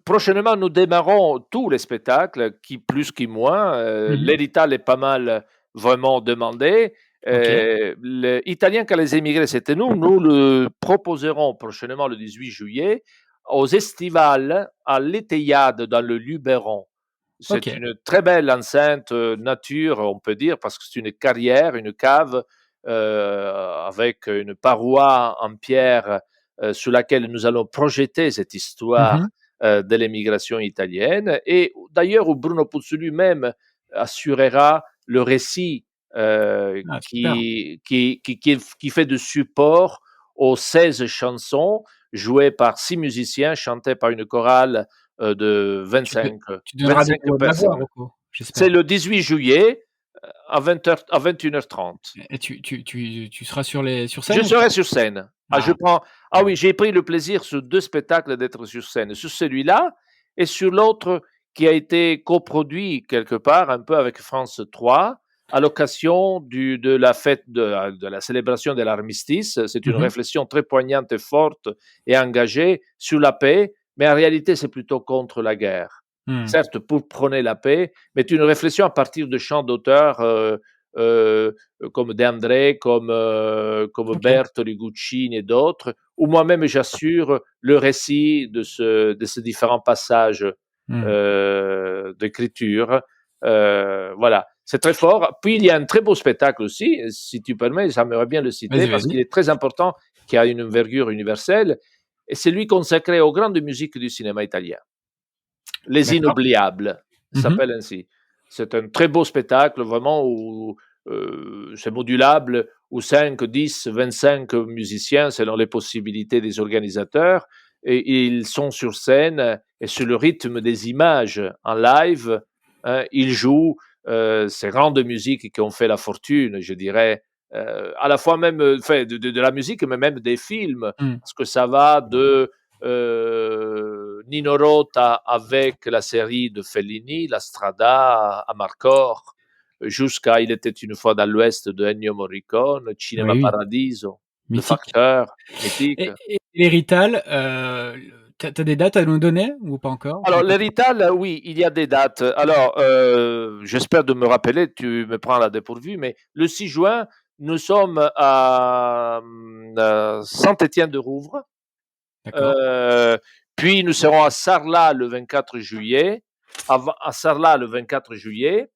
prochainement, nous démarrons tous les spectacles, qui plus qui moins. Les Rital est pas mal vraiment demandé. L'Italien quand les émigrés, c'était nous. Nous le proposerons prochainement le 18 juillet aux Estivales à l'Étayade dans le Luberon. C'est une très belle enceinte nature, on peut dire, parce que c'est une carrière, une cave avec une paroi en pierre sur laquelle nous allons projeter cette histoire de l'émigration italienne. Et d'ailleurs, où Bruno Puzzolo lui-même assurera le récit qui fait de support aux 16 chansons jouées par 6 musiciens, chantées par une chorale de 25 personnes. C'est le 18 juillet à 21h30. Et tu seras sur scène? Je serai sur scène. Oui, j'ai pris le plaisir sur 2 spectacles d'être sur scène. Sur celui-là et sur l'autre qui a été coproduit quelque part un peu avec France 3 à l'occasion de la fête de la célébration de l'armistice. C'est une réflexion très poignante et forte et engagée sur la paix, mais en réalité, c'est plutôt contre la guerre. Certes, pour prôner la paix, mais une réflexion à partir de chants d'auteurs comme De André, comme Bertoli, Guccini et d'autres, où moi-même j'assure le récit de ces différents passages d'écriture. Voilà, c'est très fort. Puis il y a un très beau spectacle aussi, si tu permets, j'aimerais bien le citer parce qu'il est très important, qui a une envergure universelle, et c'est lui consacré aux grandes musiques du cinéma italien. Les Inoubliables, s'appelle ainsi. C'est un très beau spectacle, vraiment, où c'est modulable, où 5, 10, 25 musiciens, selon les possibilités des organisateurs, et ils sont sur scène, et sur le rythme des images en live, ils jouent ces grandes musiques qui ont fait la fortune, je dirais, à la fois même de la musique, mais même des films, parce que ça va de Nino Rota avec la série de Fellini, La Strada, Amarcord, jusqu'à Il était une fois dans l'Ouest de Ennio Morricone, Cinema Paradiso, Le Facteur, mythique. Et les Rital, t'as des dates à nous donner ou pas encore? Alors, les Rital, oui, il y a des dates. Alors, j'espère de me rappeler, tu me prends à la dépourvue, mais le 6 juin, nous sommes à Saint-Étienne-de-Rouvre. Puis nous serons à Sarlat le 24 juillet. À Sarlat le 24 juillet.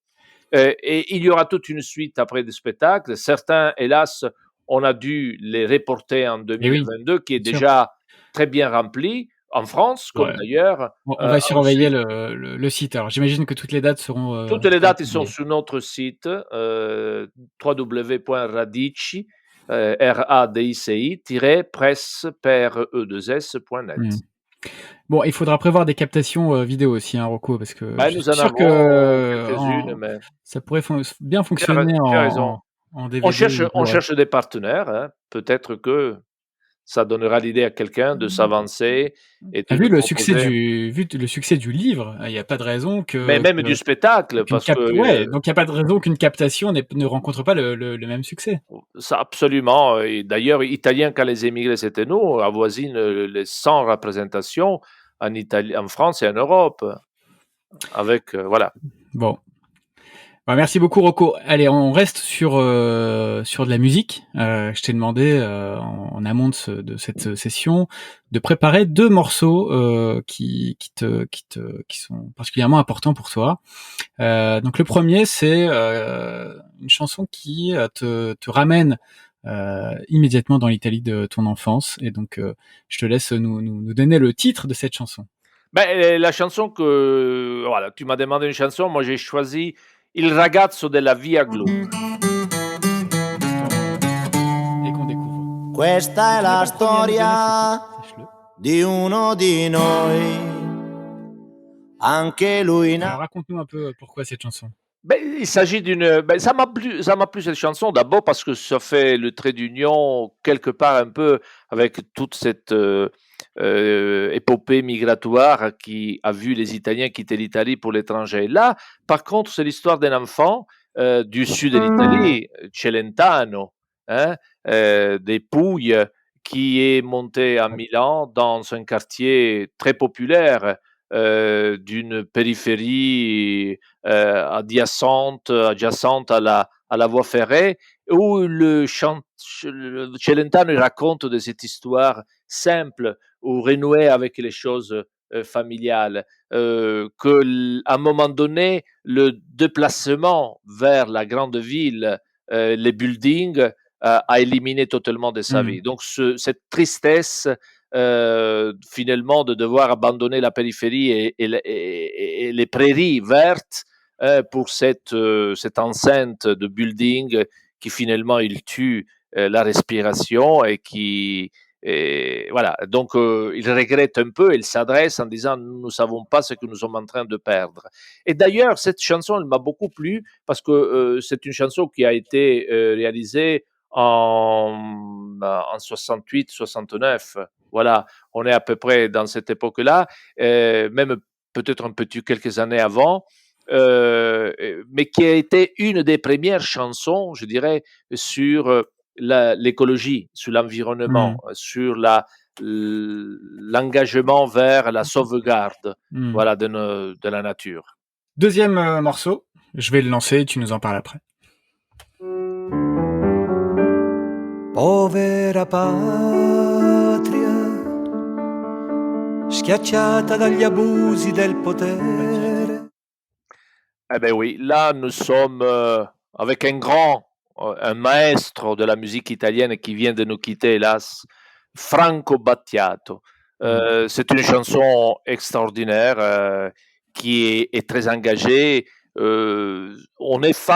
Et il y aura toute une suite après des spectacles. Certains, hélas, on a dû les reporter en 2022, qui est déjà très bien rempli. En France, comme d'ailleurs. On va surveiller le site. Alors, j'imagine que toutes les dates seront. Toutes les dates, ils sont sur notre site www.radici, radici-presse.net. Bon, il faudra prévoir des captations vidéo aussi, hein, Rocco, parce que Ben, je nous suis en sûr avons que quelques-unes, mais ça pourrait bien tu fonctionner tu as raison. en DVD ou On Blu-ray. cherche des partenaires, hein. Peut-être que ça donnera l'idée à quelqu'un de s'avancer et de nous proposer, Vu le succès du livre, il n'y a pas de raison mais même du spectacle, qu'une parce que donc il n'y a pas de raison qu'une captation ne rencontre pas le même succès. ça absolument. Et d'ailleurs, Italien, quand les émigrés c'était nous, avoisine les 100 représentations en Italie, en France et en Europe, avec voilà. Bon. Bah, merci beaucoup Rocco. Allez, on reste sur de la musique. Je t'ai demandé en amont de cette session de préparer 2 morceaux qui sont particulièrement importants pour toi. Donc le premier, c'est une chanson qui te ramène immédiatement dans l'Italie de ton enfance. Et donc je te laisse nous donner le titre de cette chanson. Ben, la chanson que voilà, tu m'as demandé une chanson, moi j'ai choisi Il ragazzo della Via Glu. Et qu'on découvre. Questa è la storia di uno di noi. Anche lui Alors raconte-nous un peu pourquoi cette chanson. Ben, il s'agit d'une. Ben, ça m'a plu cette chanson. D'abord parce que ça fait le trait d'union quelque part un peu avec toute cette épopée migratoire qui a vu les Italiens quitter l'Italie pour l'étranger. Là, par contre, c'est l'histoire d'un enfant du sud de l'Italie, Celentano, hein, des Pouilles, qui est monté à Milan dans un quartier très populaire d'une périphérie adjacente à la voie ferrée, où Celentano il raconte de cette histoire simple, ou renouée avec les choses familiales, qu'à un moment donné, le déplacement vers la grande ville, les buildings, a éliminé totalement de sa vie. Donc cette tristesse finalement de devoir abandonner la périphérie et les prairies vertes pour cette enceinte de building qui finalement il tue la respiration et voilà. Donc il regrette un peu, il s'adresse en disant nous ne savons pas ce que nous sommes en train de perdre. Et d'ailleurs cette chanson elle m'a beaucoup plu parce que c'est une chanson qui a été réalisée en 68-69. Voilà, on est à peu près dans cette époque-là, même peut-être un petit quelques années avant, mais qui a été une des premières chansons, je dirais, sur l'écologie, sur l'environnement, sur l'engagement vers la sauvegarde, voilà, de la nature. Deuxième morceau, je vais le lancer et tu nous en parles après. Povera patria, schiacciata dagli abusi del potere. Eh ben oui, là nous sommes avec un maestro de la musique italienne qui vient de nous quitter, hélas, Franco Battiato. C'est une chanson extraordinaire qui est très engagée. On est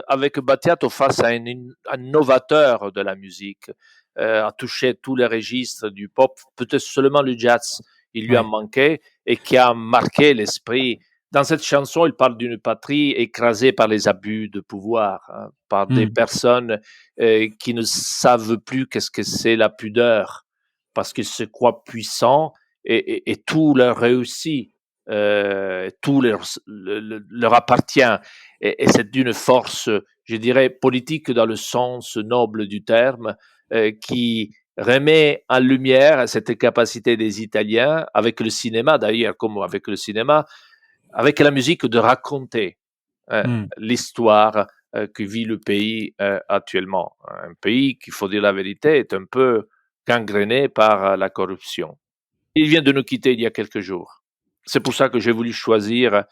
avec Battiato face à un novateur de la musique, a touché tous les registres du pop, peut-être seulement le jazz, il lui en manquait, et qui a marqué l'esprit. Dans cette chanson, il parle d'une patrie écrasée par les abus de pouvoir, hein, par des personnes qui ne savent plus qu'est-ce que c'est la pudeur, parce qu'ils se croient puissants et tout leur réussit. Tout leur appartient et c'est d'une force, je dirais, politique dans le sens noble du terme, qui remet en lumière cette capacité des Italiens, avec le cinéma d'ailleurs, comme avec le cinéma, avec la musique, de raconter l'histoire que vit le pays actuellement. Un pays, qu'il faut dire la vérité, est un peu gangréné par la corruption. Il vient de nous quitter il y a quelques jours. C'est pour ça que j'ai voulu choisir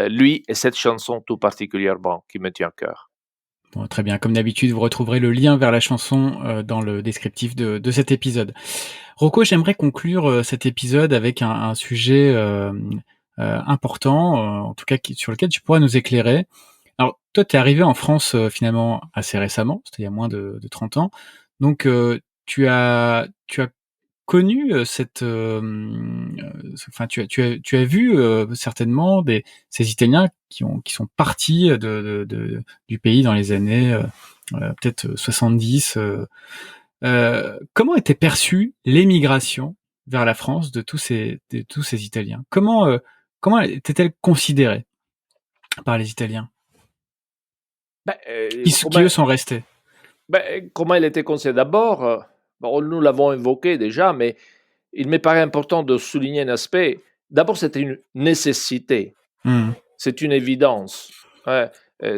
lui et cette chanson tout particulièrement qui me tient à cœur. Bon, très bien, comme d'habitude, vous retrouverez le lien vers la chanson dans le descriptif de cet épisode. Rocco, j'aimerais conclure cet épisode avec un sujet important, en tout cas sur lequel tu pourras nous éclairer. Alors, toi, tu es arrivé en France finalement assez récemment, c'était il y a moins de 30 ans. Donc, tu as connu enfin, tu as vu certainement ces Italiens qui sont partis du pays dans les années peut-être 70. Comment était perçue l'émigration vers la France de tous ces Italiens? Comment était-elle considérée par les Italiens Ben, qui eux sont restés? comment elle était conçue? D'abord, bon, nous l'avons évoqué déjà, mais il me paraît important de souligner un aspect. D'abord, c'était une nécessité, Mmh. c'est une évidence. Ouais,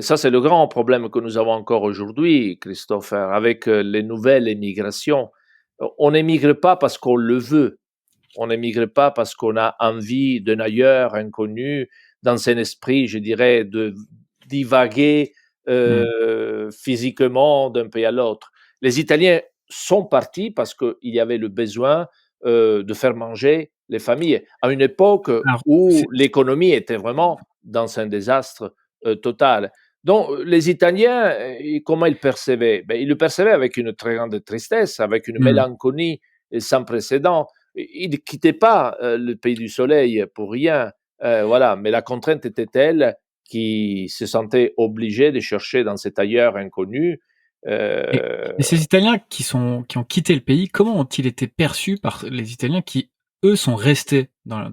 ça, c'est le grand problème que nous avons encore aujourd'hui, Christopher, avec les nouvelles émigrations. On n'émigre pas parce qu'on le veut. On n'émigre pas parce qu'on a envie d'un ailleurs inconnu, dans un esprit, je dirais, de divaguer physiquement d'un pays à l'autre. Les Italiens sont partis parce qu'il y avait le besoin de faire manger les familles, à une époque Alors, où l'économie était vraiment dans un désastre total. Donc, les Italiens, comment ils percevaient? Ils le percevaient avec une très grande tristesse, avec une mmh. mélancolie sans précédent. Ils ne quittaient pas le pays du soleil pour rien. Voilà, mais la contrainte était telle qu'ils se sentaient obligés de chercher dans cet ailleurs inconnu. Et, Euh, et ces Italiens qui ont quitté le pays, comment ont-ils été perçus par les Italiens qui, eux, sont restés dans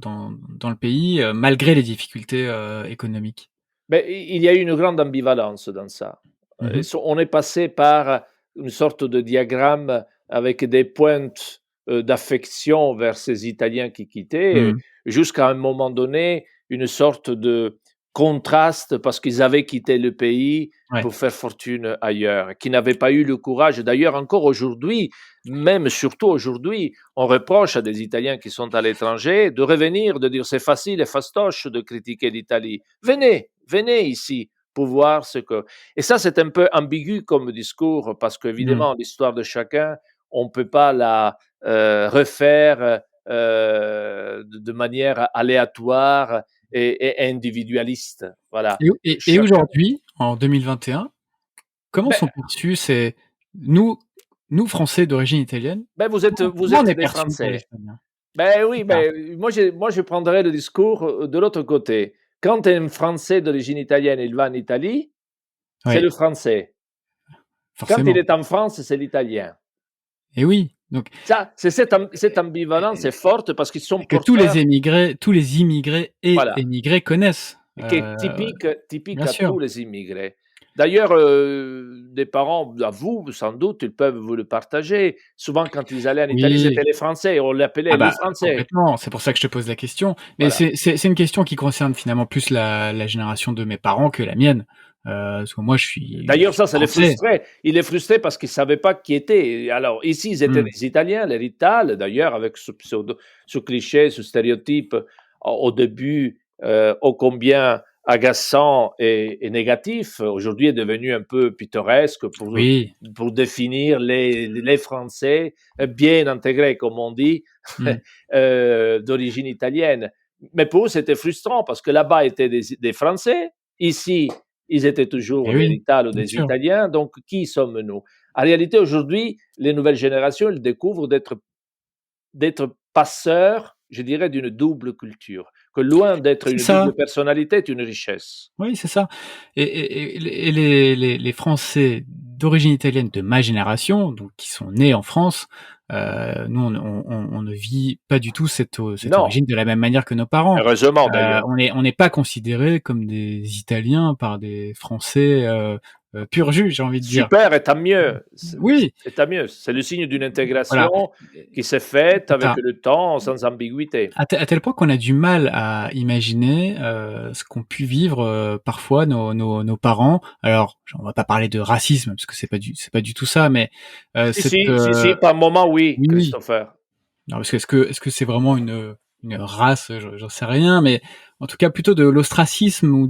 le pays malgré les difficultés économiques? il y a eu une grande ambivalence dans ça. Mhm. On est passé par une sorte de diagramme avec des pointes d'affection vers ces Italiens qui quittaient, Mhm. jusqu'à un moment donné, une sorte de contraste parce qu'ils avaient quitté le pays Ouais. pour faire fortune ailleurs, qui n'avaient pas eu le courage. D'ailleurs, encore aujourd'hui, même surtout aujourd'hui, on reproche à des Italiens qui sont à l'étranger de revenir, de dire c'est facile et fastoche de critiquer l'Italie. Venez ici pour voir ce que... Et ça, c'est un peu ambigu comme discours, parce Mhm. qu'évidemment, l'histoire de chacun, on ne peut pas la refaire de manière aléatoire et individualiste. Voilà. Et Chacun... aujourd'hui, en 2021, comment Ben, sont perçus nous, nous Français d'origine italienne, vous comment on êtes est des perçus par les Français. Italiens? Ben C'est oui, ça, moi je prendrais le discours de l'autre côté. Quand un Français d'origine italienne, il va en Italie, c'est ouais, le Français. Quand il forcément. est en France, c'est l'italien. Et oui, donc Ça, c'est cette ambivalence est forte parce qu'ils sont que porteurs, tous les immigrés et voilà, émigrés connaissent. qui est typique Bien à sûr. tous les immigrés. D'ailleurs, des parents, à vous, sans doute, ils peuvent vous le partager. Souvent, quand ils allaient en Italie, Oui. c'était les Français, on l'appelait Ah les bah, Français. complètement, c'est pour ça que je te pose la question. Mais Voilà. c'est une question qui concerne finalement plus la génération de mes parents que la mienne. Parce que moi je D'ailleurs, suis ça les français. frustrait. Il les frustrait parce qu'ils ne savaient pas qui étaient. Alors, ici, ils étaient Mmh. des Italiens, les Rital, d'ailleurs, avec ce cliché, ce stéréotype au début, ô combien agaçant et négatif, aujourd'hui est devenu un peu pittoresque Oui. pour définir les Français bien intégrés, comme on dit, Mmh. d'origine italienne. Mais pour eux, c'était frustrant parce que là-bas étaient des Français, ici, ils étaient toujours Et des oui, Rital ou bien des sûr. Italiens, donc qui sommes-nous? En réalité, aujourd'hui, les nouvelles générations, elles découvrent d'être passeurs, je dirais, d'une double culture, que loin d'être C'est une ça. double personnalité, est une richesse. Oui, c'est ça. Et les Français d'origine italienne de ma génération, donc qui sont nés en France, nous on ne vit pas du tout cette Non, origine de la même manière que nos parents. heureusement d'ailleurs. On n'est pas considérés comme des Italiens par des Français pur jus, j'ai envie de dire. Super, et tant mieux. Oui, Et tant mieux. C'est le signe d'une voilà. intégration qui s'est faite C'est avec ça. le temps, sans ambiguïté. À tel point qu'on a du mal à imaginer ce qu'ont pu vivre parfois nos parents. Alors, on va pas parler de racisme parce que c'est pas du tout ça, mais Si, par moment, oui, oui. Christopher. Non, parce que est-ce que c'est vraiment une race, j'en sais rien, mais en tout cas plutôt de l'ostracisme ou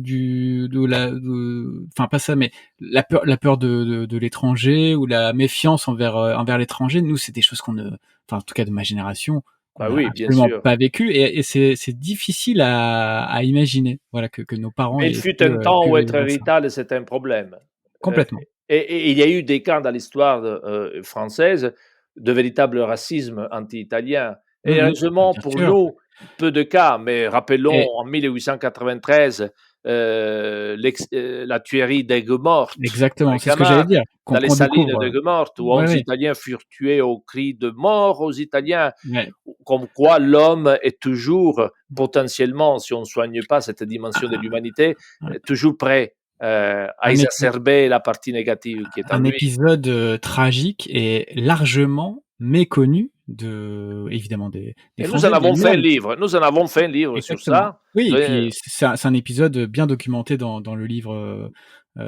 enfin pas ça, mais la peur de l'étranger ou la méfiance envers l'étranger. Nous, c'est des choses enfin en tout cas de ma génération, qu'on Bah n'a oui, bien absolument sûr. pas vécu et c'est difficile à imaginer, voilà que nos parents Mais il aient fut un temps pu où être vivre ça. rital, c'était un problème. Euh, Complètement. et il y a eu des cas dans l'histoire française de véritable racisme anti-italien. Et heureusement bien pour sûr. nous, peu de cas, mais rappelons Et- en 1893 la tuerie d'Aigues-Mortes, Exactement, dans c'est ce que j'allais dire. dans les Qu'on salines découvre. d'Aigues-Mortes, où Ouais, 11 ouais. Italiens furent tués au cri de mort aux Italiens. Ouais. Comme quoi l'homme est toujours potentiellement, si on ne soigne pas cette dimension de l'humanité, Ouais. toujours prêt à Un exacerber la partie négative qui est en Un lui. épisode tragique et largement méconnu évidemment des Et nous Français, en des avons fait un Italiens. livre. Nous en avons fait un livre sur Exactement. ça. Oui, et Euh, puis c'est un épisode bien documenté dans le livre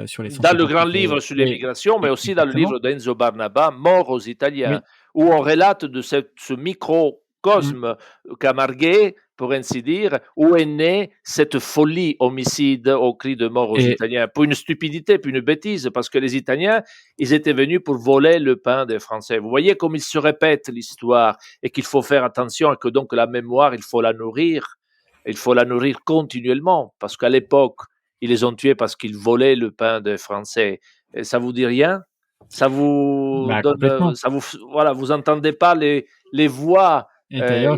sur les Dans le grand 150 livre sur oui, l'immigration, mais aussi dans le exactement. livre d'Enzo Barnaba, Mort aux Italiens, Oui. où on relate de ce Mmh. microcosme camarguais, pour ainsi dire, où est née cette folie homicide au cri de mort aux Et Italiens, pour une stupidité, pour une bêtise, parce que les Italiens, ils étaient venus pour voler le pain des Français. Vous voyez comme il se répète l'histoire et qu'il faut faire attention et que donc la mémoire, il faut la nourrir continuellement, parce qu'à l'époque, ils les ont tués parce qu'ils volaient le pain des Français. Et ça vous dit rien? Ça vous bah, donne, complètement. voilà, vous entendez pas les voix Et d'ailleurs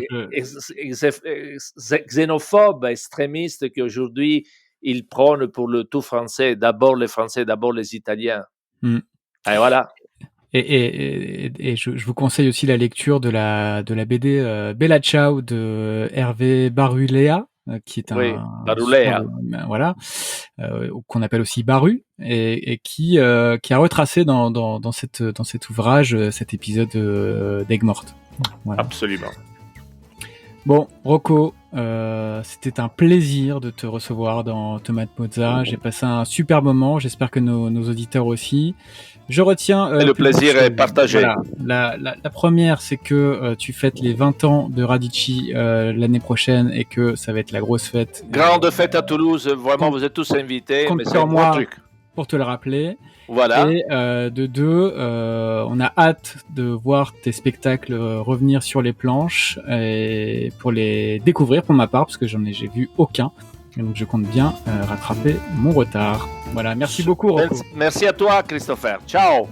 xénophobes, extrémistes qui aujourd'hui ils prônent pour le tout français, d'abord les Français, d'abord les Italiens. Mmh. Et voilà. Et je vous conseille aussi la lecture de la BD Bella Ciao de Hervé Barulea, qui est Oui, un Barulea. voilà, qu'on appelle aussi Baru, et qui a retracé dans cet ouvrage cet épisode d'Aigues-Mortes. Voilà. Absolument. Bon, Rocco, c'était un plaisir de te recevoir dans Tomate Mozza. J'ai passé un super moment. J'espère que nos auditeurs aussi. Je retiens. Et le plusieurs plaisir choses. est partagé. Voilà. La première, c'est que tu fêtes les 20 ans de Radici l'année prochaine et que ça va être la grosse fête. Grande fête à Toulouse. Vraiment, compte- vous êtes tous invités. compte Mais c'est sur un gros moi. truc. Pour te le rappeler. Voilà. Et de deux, on a hâte de voir tes spectacles revenir sur les planches et pour les découvrir pour ma part, parce que j'ai vu aucun. Et donc je compte bien rattraper mon retard. Voilà, merci beaucoup Rocco. Merci à toi, Christopher. Ciao.